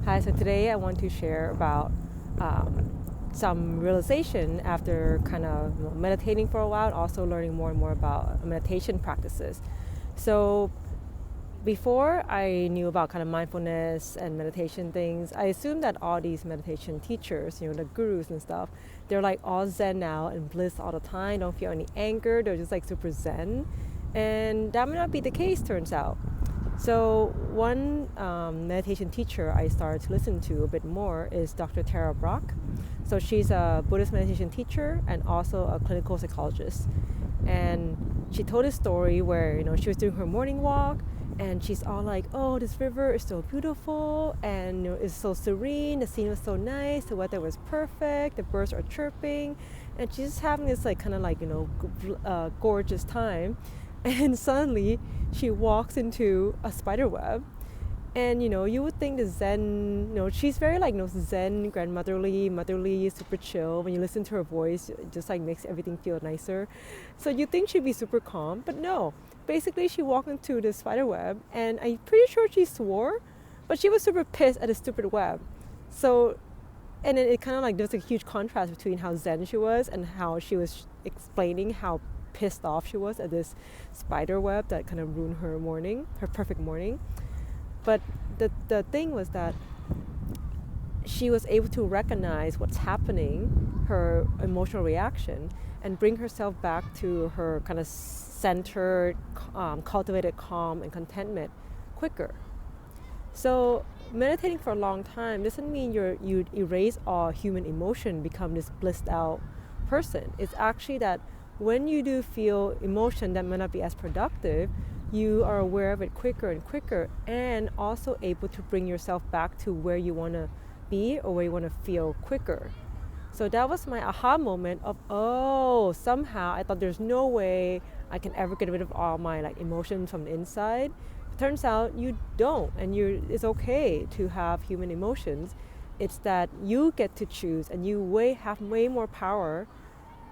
Hi, so today I want to share about some realization after kind of meditating for a while, and also learning more and more about meditation practices. So before I knew about kind of mindfulness and meditation things, I assumed that all these meditation teachers, the gurus and stuff, they're like all zen now and bliss all the time, don't feel any anger, they're just like super zen. And that may not be the case, turns out. So one meditation teacher I started to listen to a bit more is Dr. Tara Brach. So she's a Buddhist meditation teacher and also a clinical psychologist. And she told a story where she was doing her morning walk, and she's all like, "Oh, this river is so beautiful, and it's so serene. The scene was so nice. The weather was perfect. The birds are chirping, and she's just having this gorgeous time." And suddenly she walks into a spider web, and you would think the zen, she's very zen, motherly, super chill. When you listen to her voice, it just makes everything feel nicer. So you think she'd be super calm, but no. Basically, she walked into the spider web, and I'm pretty sure she swore, but she was super pissed at the stupid web. So, and then it kind of there's a huge contrast between how zen she was and how she was explaining how pissed off she was at this spider web that kind of ruined her perfect morning. But the thing was that she was able to recognize what's happening, her emotional reaction, and bring herself back to her kind of centered, cultivated calm and contentment quicker. So meditating for a long time doesn't mean you erase all human emotion, become this blissed out person. It's actually that when you do feel emotion that may not be as productive, you are aware of it quicker and quicker, and also able to bring yourself back to where you want to be or where you want to feel quicker. So that was my aha moment of, somehow I thought there's no way I can ever get rid of all my emotions from the inside. Turns out you don't, and it's okay to have human emotions. It's that you get to choose, and you have way more power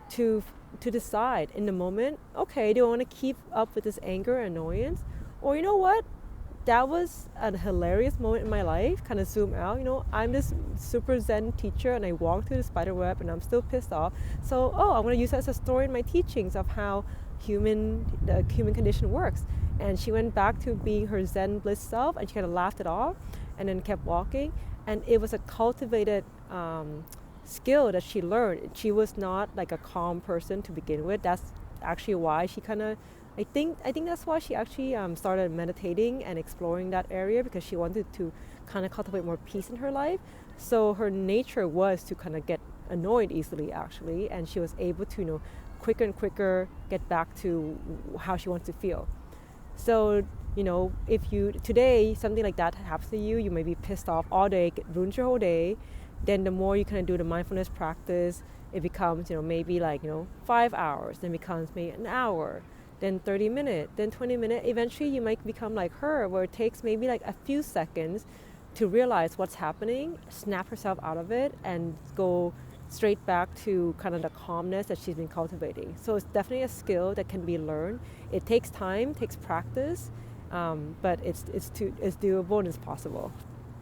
to decide in the moment, okay, do I want to keep up with this anger and annoyance? Or you know what? That was a hilarious moment in my life, kind of zoom out, I'm this super zen teacher and I walked through the spider web and I'm still pissed off. So, I'm going to use that as a story in my teachings of how the human condition works. And she went back to being her zen bliss self, and she kind of laughed it off and then kept walking. And it was a cultivated skill that she learned. She was not a calm person to begin with. That's actually why she I think that's why she actually started meditating and exploring that area, because she wanted to kind of cultivate more peace in her life. So her nature was to kind of get annoyed easily, actually, and she was able to quicker and quicker get back to how she wants to feel. So if today something like that happens to you, you may be pissed off all day, it ruins your whole day. Then the more you kind of do the mindfulness practice, it becomes maybe 5 hours, then becomes maybe an hour, then 30 minutes, then 20 minutes. Eventually you might become like her, where it takes maybe a few seconds to realize what's happening, snap herself out of it, and go straight back to kind of the calmness that she's been cultivating. So it's definitely a skill that can be learned. It takes time, takes practice, but it's doable and it's possible.